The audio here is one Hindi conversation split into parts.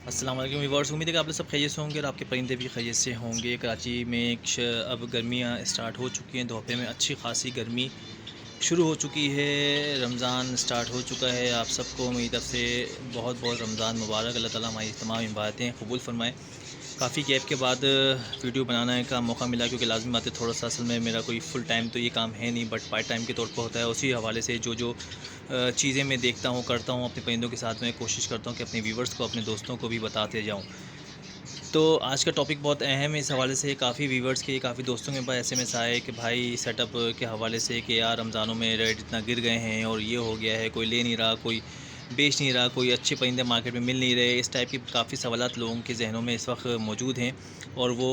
अस्सलाम वालेकुम व्यूअर्स, उम्मीद है कि आप लोग सब खैरियत से होंगे और आपके परिंदे भी खैरियत से होंगे। कराची में अब गर्मियाँ स्टार्ट हो चुकी हैं। दोपहर में अच्छी खासी गर्मी शुरू हो चुकी है। रमज़ान स्टार्ट हो चुका है। आप सबको मेरी तरफ़ से बहुत बहुत रमज़ान मुबारक। अल्लाह ताला हमारी तमाम इबादतें कबूल फ़रमाए। काफ़ी गैप के बाद वीडियो बनाने का मौका मिला, क्योंकि लाज़मी बात है, थोड़ा-सा असल में मेरा कोई फ़ुल टाइम तो ये काम है नहीं, बट पार्ट टाइम के तौर पर होता है। उसी हवाले से जो जो चीज़ें मैं देखता हूँ, करता हूँ अपने परिंदों के साथ में, कोशिश करता हूँ कि अपने व्यूवर्स को, अपने दोस्तों को भी बताते जाऊँ। तो आज का टॉपिक बहुत अहम है। इस हवाले से काफ़ी व्यूवर्स के, काफ़ी दोस्तों के पास एसएमएस आए कि भाई सेटअप के हवाले से कि यार रमज़ानों में रेट इतना गिर गए हैं और ये हो गया है, कोई ले नहीं रहा, कोई बेच नहीं रहा, कोई अच्छे परिंदे मार्केट में मिल नहीं रहे। इस टाइप की काफ़ी सवालात लोगों के ज़हनों में इस वक्त मौजूद हैं और वो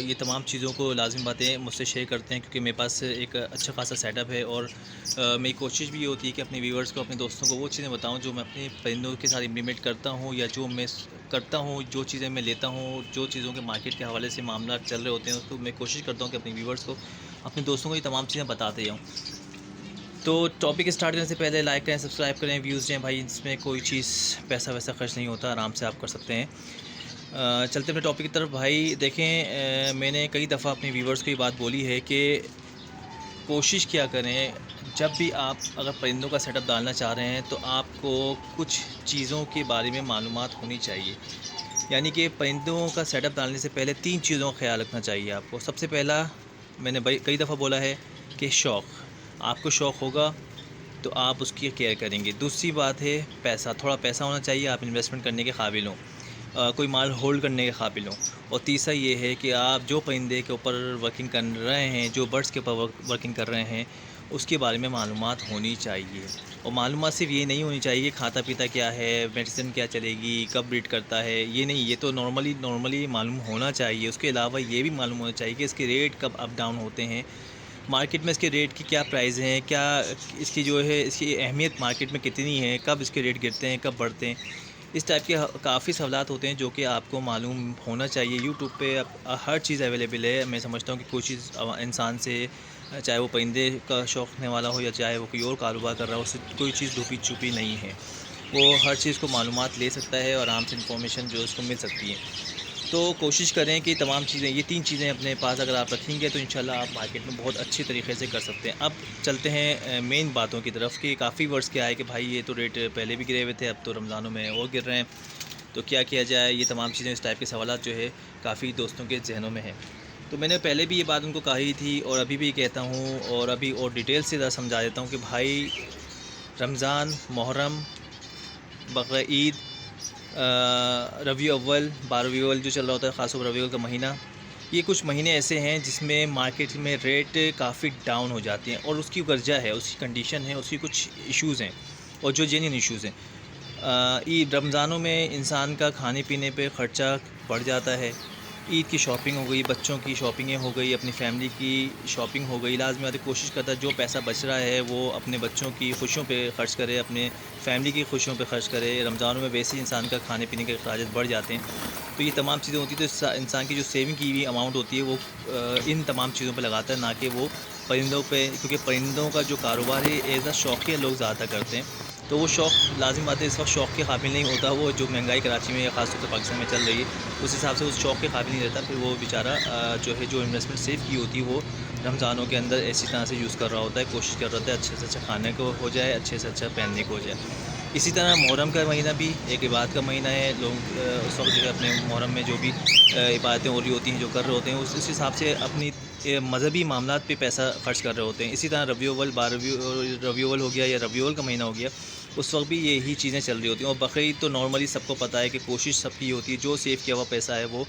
ये तमाम चीज़ों को लाज़िम बातें मुझसे शेयर करते हैं, क्योंकि मेरे पास एक अच्छा खासा सेटअप है। और मेरी कोशिश भी ये होती है कि अपने व्यूवर्स को, अपने दोस्तों को वो चीज़ें बताऊँ जो मैं अपने परिंदों के साथ इम्प्लीमेंट करता हूँ, या जो मैं करता हूँ, जो चीज़ें मैं लेता हूँ, जो चीज़ों के मार्केट के हवाले से मामला चल रहे होते हैं, उसको मैं कोशिश करता हूँ कि अपने व्यूवर्स को, अपने दोस्तों को ये तमाम चीज़ें बताते जाऊँ। तो टॉपिक स्टार्ट करने से पहले लाइक करें, सब्सक्राइब करें, व्यूज़ दें भाई। इसमें कोई चीज़ पैसा वैसा खर्च नहीं होता, आराम से आप कर सकते हैं। चलते अपने टॉपिक की तरफ। भाई देखें, मैंने कई दफ़ा अपने व्यूवर्स को ये बात बोली है कि कोशिश किया करें, जब भी आप अगर परिंदों का सेटअप डालना चाह रहे हैं, तो आपको कुछ चीज़ों के बारे में मालूमात होनी चाहिए। यानी कि परिंदों का सेटअप डालने से पहले 3 चीज़ों का ख़्याल रखना चाहिए आपको। सबसे पहला, मैंने भाई कई दफ़ा बोला है कि शौक़। आपको शौक़ होगा तो आप उसकी केयर करेंगे। दूसरी बात है पैसा, थोड़ा पैसा होना चाहिए, आप इन्वेस्टमेंट करने के काबिल हों, कोई माल होल्ड करने के काबिल हों। और तीसरा ये है कि आप जो परिंदे के ऊपर वर्किंग कर रहे हैं, जो बर्ड्स के ऊपर वर्किंग कर रहे हैं, उसके बारे में मालूमात होनी चाहिए। और मालूमात सिर्फ ये नहीं होनी चाहिए खाता पीता क्या है, मेडिसिन क्या चलेगी, कब ब्रीड करता है, ये नहीं, ये तो नॉर्मली मालूम होना चाहिए। उसके अलावा ये भी मालूम होना चाहिए कि इसके रेट कब अप डाउन होते हैं, मार्केट में इसके रेट की क्या प्राइस हैं, क्या इसकी जो है इसकी अहमियत मार्केट में कितनी है, कब इसके रेट गिरते हैं, कब बढ़ते हैं। इस टाइप के काफ़ी सवालात होते हैं जो कि आपको मालूम होना चाहिए। यूट्यूब पे अब हर चीज़ अवेलेबल है। मैं समझता हूँ कि कोई चीज़ इंसान से, चाहे वो परिंदे का शौक़ रखने वाला हो या चाहे वो कोई और कारोबार कर रहा हो, उससे कोई चीज़ लुपी-छुपी नहीं है। वो हर चीज़ को मालूमात ले सकता है और आराम से इन्फॉर्मेशन जो है उसको मिल सकती है। तो कोशिश करें कि तमाम चीज़ें, ये 3 चीज़ें अपने पास अगर आप रखेंगे तो इंशाल्लाह आप मार्केट में बहुत अच्छी तरीके से कर सकते हैं। अब चलते हैं मेन बातों की तरफ कि काफ़ी वर्ड्स क्या है कि भाई ये तो रेट पहले भी गिरे हुए थे, अब तो रमज़ानों में और गिर रहे हैं, तो क्या किया जाए। ये तमाम चीज़ें, इस टाइप के सवालात जो है काफ़ी दोस्तों के ज़हनों में है। तो मैंने पहले भी ये बात उनको कही थी और अभी भी कहता हूँ, और अभी और डिटेल से ज़रा समझा देता हूँ कि भाई रमज़ान, मुहर्रम, बकरीद, रबीउल अव्वल, 12 रबीउल अव्वल जो चल रहा होता है, ख़ासतौर पर रबीउल का महीना, ये कुछ महीने ऐसे हैं जिसमें मार्केट में रेट काफ़ी डाउन हो जाते हैं। और उसकी वजह है, उसकी कंडीशन है, उसकी कुछ इश्यूज़ हैं और जो जेन्युइन इश्यूज़ हैं। ईद रमज़ानों में इंसान का खाने पीने पे ख़र्चा बढ़ जाता है। ईद की शॉपिंग हो गई, बच्चों की शॉपिंगें हो गई, अपनी फ़ैमिली की शॉपिंग हो गई। लाज़मी बात है, कोशिश करता है जो पैसा बच रहा है वो अपने बच्चों की खुशियों पे ख़र्च करे, अपने फ़ैमिली की खुशियों पे ख़र्च करे। रमज़ानों में वैसे ही इंसान का खाने पीने के अखराजात बढ़ जाते हैं। तो ये तमाम चीज़ें होती हैं, तो इंसान की जो सेविंग की हुई अमाउंट होती है वो इन तमाम चीज़ों पे लगाता है, ना कि वो परिंदों पे, क्योंकि परिंदों का जो कारोबार है एज़ अ शौकिया लोग ज़्यादा करते हैं। तो वो शौक़ लाज़िम बात है इस वक्त शौक़ के काबिल नहीं होता। वो जो महंगाई कराची में या ख़ास तौर पर पाकिस्तान में चल रही है, उस हिसाब से उस शौक़ के काबिल नहीं रहता। फिर वो बेचारा जो है, जो इन्वेस्टमेंट सेव की होती है, वो रमज़ानों के अंदर ऐसी तरह से यूज़ कर रहा होता है, कोशिश कर रहा होता है अच्छे से अच्छा खाने को हो जाए, अच्छे से अच्छा पहनने को हो जाए। इसी तरह मुहर्रम का महीना भी एक इबादत का महीना है। लोग उस वक्त जो है अपने मुहर्रम में जो भी इबादतें हो रही होती हैं, जो कर रहे होते हैं, उस हिसाब से अपनी मज़हबी मामलात पे पैसा ख़र्च कर रहे होते हैं। इसी तरह रबीउल अव्वल, 12 रबीउल अव्वल हो गया या रबीउल अव्वल का महीना हो गया, उस वक्त भी यही चीज़ें चल रही होती हैं। और बकरीद तो नॉर्मली सबको पता है कि कोशिश सबकी होती है, जो सेव किया हुआ पैसा है वो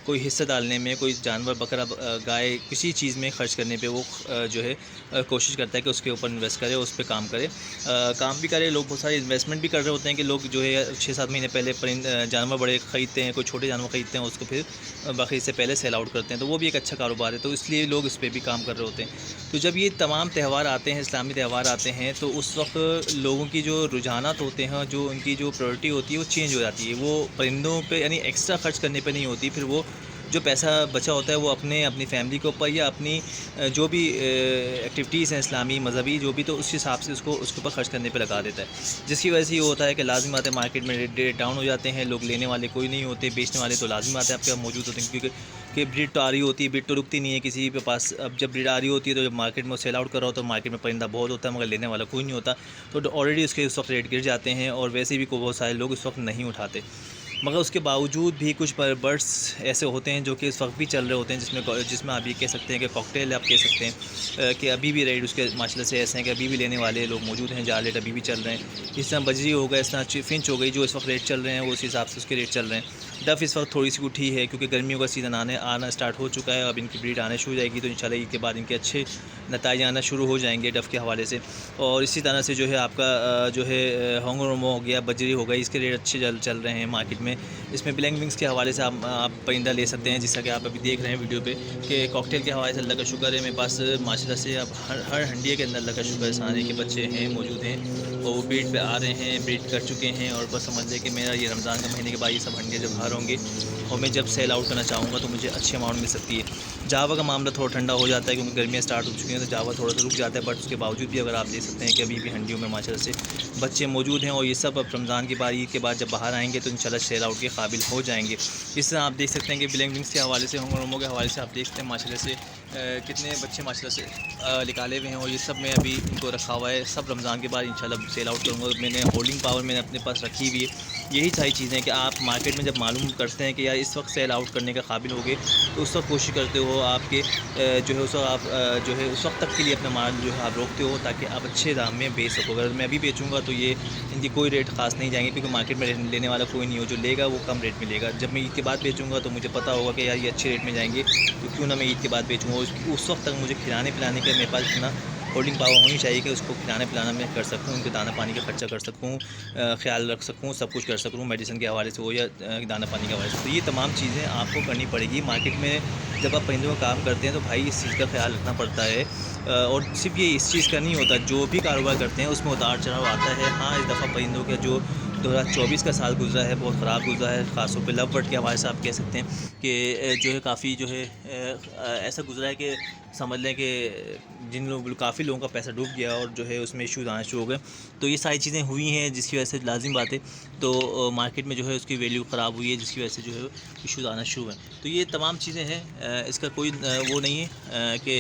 कोई हिस्सा डालने में, कोई जानवर, बकरा, गाय, किसी चीज़ में ख़र्च करने पे वो जो है कोशिश करता है कि उसके ऊपर इन्वेस्ट करे, उस पे काम करे। काम भी करे, लोग बहुत सारे इन्वेस्टमेंट भी कर रहे होते हैं कि लोग जो है 6-7 महीने पहले जानवर बड़े ख़रीदते हैं, कोई छोटे जानवर ख़रीदते हैं, उसको फिर बकरीद से पहले सेल आउट करते हैं। तो वो भी एक अच्छा कारोबार है, तो इसलिए लोग इस पे भी काम कर रहे होते हैं। तो जब ये तमाम त्यौहार आते हैं, इस्लामी त्यौहार आते हैं, तो उस वक्त लोगों की जो रुझानात होते हैं, जो उनकी जो प्रायोरिटी होती है, वो चेंज हो जाती है। वो परिंदों पे यानी एक्स्ट्रा ख़र्च करने पे नहीं होती, फिर वो जो पैसा बचा होता है वो अपनी फैमिली के ऊपर या अपनी जो भी एक्टिविटीज़ हैं इस्लामी मज़हबी जो भी, तो उस हिसाब से उसके ऊपर खर्च करने पे लगा देता है, जिसकी वजह से ये होता है कि लाजिम बात है मार्केट में रेट डाउन हो जाते हैं, लोग लेने वाले कोई नहीं होते, बेचने वाले तो लाजिम बात है आपके पास मौजूद होते हैं, क्योंकि ब्रीड तो आ रही होती है, ब्रीड तो रुकती नहीं है किसी के पास। अब जब ब्रीड आ रही होती है तो जब मार्केट में सेल आउट कर रहा हो तो मार्केट में परिंदा बहुत होता है मगर लेने वाला कोई नहीं होता, तो ऑलरेडी उसके उस वक्त रेट गिर जाते हैं और वैसे भी बहुत सारे लोग उस वक्त नहीं उठाते। मगर उसके बावजूद भी कुछ बर्ड्स ऐसे होते हैं जो कि इस वक्त भी चल रहे होते हैं, जिसमें आप ये कह सकते हैं कि कॉकटेल आप कह सकते हैं कि अभी भी रेट उसके माशाल्लाह से ऐसे हैं कि अभी भी लेने वाले लोग मौजूद हैं, जाल रेट अभी भी चल रहे हैं। इस तरह बजरी हो गया, इस तरह फिंच हो गई, जो इस वक्त रेट चल रहे हैं वो उस हिसाब से उसके रेट चल रहे हैं। डफ़ इस वक्त थोड़ी सी उठी है क्योंकि गर्मियों का सीज़न आना स्टार्ट हो चुका है, अब इनकी ब्रीड आना शुरू हो जाएगी, तो इंशाल्लाह ईद के बाद इनके अच्छे नताइज आना शुरू हो जाएंगे डफ़ के हवाले से। और इसी तरह से जो है आपका जो है होंगरोमो हो गया, बजरी हो गई, इसके रेट अच्छे चल रहे हैं मार्केट में। इसमें ब्लैक विंग्स के हवाले से आप परिंदा ले सकते हैं, जैसा कि आप अभी देख रहे हैं वीडियो पे कि कॉकटेल के हवाले से अल्लाह का शुक्र है मेरे पास माशाल्लाह से अब हर हंडिया के अंदर अल्लाह का शुक्र है सारे के बच्चे हैं मौजूद हैं और वो ब्रीड पे आ रहे हैं, ब्रीड कर चुके हैं। और बस समझ लें कि मेरा ये रमज़ान के महीने के बाद ये सब हंडियाँ जब बाहर होंगे और मैं जब सेल आउट करना चाहूँगा तो मुझे अच्छे अमाउंट मिल सकती है। जावा का मामला थोड़ा ठंडा हो जाता है क्योंकि गर्मियाँ स्टार्ट हो चुकी हैं, तो जावा थोड़ा सा रुक जाता है, बट उसके बावजूद भी अगर आप देख सकते हैं कि अभी भी हंडियों में माशाल्लाह से बच्चे मौजूद हैं और ये सब अब रमज़ान की बारी के बाद जब बाहर आएंगे तो इंशाल्लाह सेल आउट के काबिल हो जाएंगे। इस तरह आप देख सकते हैं कि ब्लैक विंग्स के हवाले से, होंगरोमो के हवाले से आप देख सकते हैं माशाल्लाह से कितने बच्चे माशाल्लाह से निकाले हुए हैं और ये सब मैं अभी इनको रखा हुआ है, सब रमज़ान के बाद इंशाल्लाह सेल आउट करूँगा। मैंने होल्डिंग पावर मैंने अपने पास रखी हुई है। यही सारी चीज़ें कि आप मार्केट में जब मालूम करते हैं कि यार इस वक्त सेल आउट करने का काबिल हो गए तो उस वक्त कोशिश करते हो आपके जो है उस वक्त आप जो है उस वक्त तक के लिए अपना माल जो है आप रोकते हो ताकि आप अच्छे दाम में बेच सको। अगर मैं अभी बेचूंगा तो ये इनकी कोई रेट ख़ास नहीं जाएंगे क्योंकि मार्केट में लेने वाला कोई नहीं हो, जो लेगा वो कम रेट में लेगा। जब मैं ईद के बाद बेचूंगा तो मुझे पता होगा कि यार ये अच्छे रेट में जाएंगे, तो क्यों ना मैं ईद के बाद बेचूँगा। उस वक्त तक मुझे खिलाने पिलाने के मेरे पास इतना होल्डिंग पावर होनी चाहिए कि उसको खिलाना पिलाना मैं कर सकूँ, उनके दाना पानी का खर्चा कर सकूँ, ख्याल रख सकूँ, सब कुछ कर सकूँ, मेडिसिन के हवाले से हो या दाना पानी के हवाले से। तो ये तमाम चीज़ें आपको करनी पड़ेगी। मार्केट में जब आप परिंदों का काम करते हैं तो भाई इस चीज़ का ख्याल रखना पड़ता है और सिर्फ ये इस चीज़ का नहीं होता, जो भी कारोबार करते हैं उसमें उतार चढ़ाव आता है। हाँ, इस दफ़ा परिंदों का जो 2024 का साल गुजरा है बहुत ख़राब गुजरा है, ख़ासतौर पे लव बर्ड के हवाले से आप कह सकते हैं कि जो है काफ़ी जो है ऐसा गुजरा है कि समझ लें कि काफ़ी लोगों का पैसा डूब गया और जो है उसमें इशूज़ आना शुरू हो गए। तो ये सारी चीज़ें हुई हैं जिसकी वजह से लाजिम बात है तो मार्केट में जो है उसकी वैल्यू ख़राब हुई है, जिसकी वजह से जो है इशूज़ आना शुरू हैं। तो ये तमाम चीज़ें हैं, इसका कोई वो नहीं है कि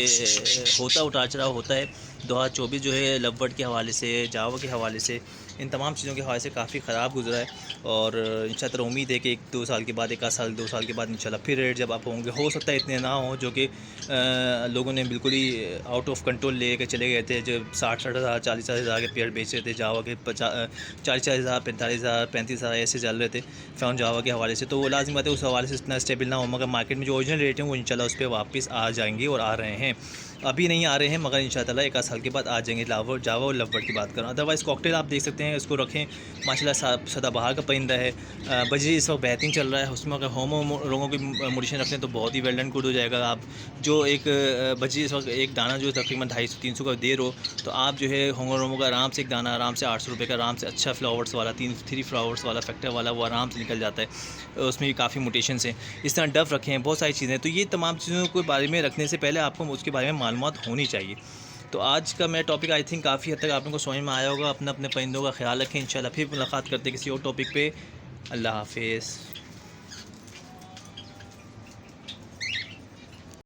होता उतार चढ़ाव होता है। 2024 जो है लव बर्ड के हवाले से, जावा के हवाले से, इन तमाम चीज़ों के हवाले से काफ़ी ख़राब गुजरा है और इंशाअल्लाह उम्मीद है कि 1-2 साल के बाद, 1 आध साल 2 साल के बाद इंशाअल्लाह फिर रेट जब आप होंगे, हो सकता है इतने ना हो जो कि लोगों ने बिल्कुल ही आउट ऑफ कंट्रोल ले के चले गए थे, जो 60-60 हज़ार 40 हज़ार के पेड़ बेच रहे थे जावा के 40-40 हज़ार 45 हज़ार 35 हज़ार ऐसे चल रहे थे फ़ोन जावा के हवाले से। तो वो लाजिम बात है उस हवाले से इतना स्टेबल ना हो, मगर मार्केट में जो ओरिजिनल रेट हैं वो इंशाल्लाह उस पर वापस आ जाएंगे और आ रहे हैं। अभी नहीं आ रहे हैं मगर इंशाअल्लाह 1 आध साल के बाद आ जाएंगे। जावा और लव बर्ड की बात करूँ, अदरवाइज़ कॉकटेल आप देख सकते हैं, इसको रखें माशाल्लाह सदाबहार का परिंदा है। बजरी इस वक्त बेहतरीन चल रहा है, उसमें अगर होमो रोगों की मुडिशन रखें तो बहुत ही वेल एंड गुड हो जाएगा। आप जो एक बजरी इस वक्त एक दाना जो तकरीबन 250-300 का दे रहो तो आप जो है होमो रोमो का आराम से एक दाना आराम से 800 रुपये का आराम से अच्छा फ्लावर्स वाला 3 फ्लावर्स वाला फैक्टर वाला वो आराम से निकल जाता है, उसमें भी काफ़ी मोटेशंस हैं। इस तरह डफ रखें हैं, बहुत सारी चीज़ें। तो ये तमाम चीज़ों के बारे में रखने से पहले आपको उसके बारे में मालूमात होनी चाहिए। तो आज का मेरा टॉपिक आई थिंक काफ़ी हद तक आप लोगों को समझ में आया होगा। अपने परिंदों का ख्याल रखें। इंशाल्लाह फिर मुलाकात करते हैं किसी और टॉपिक पे। अल्लाह हाफिज़।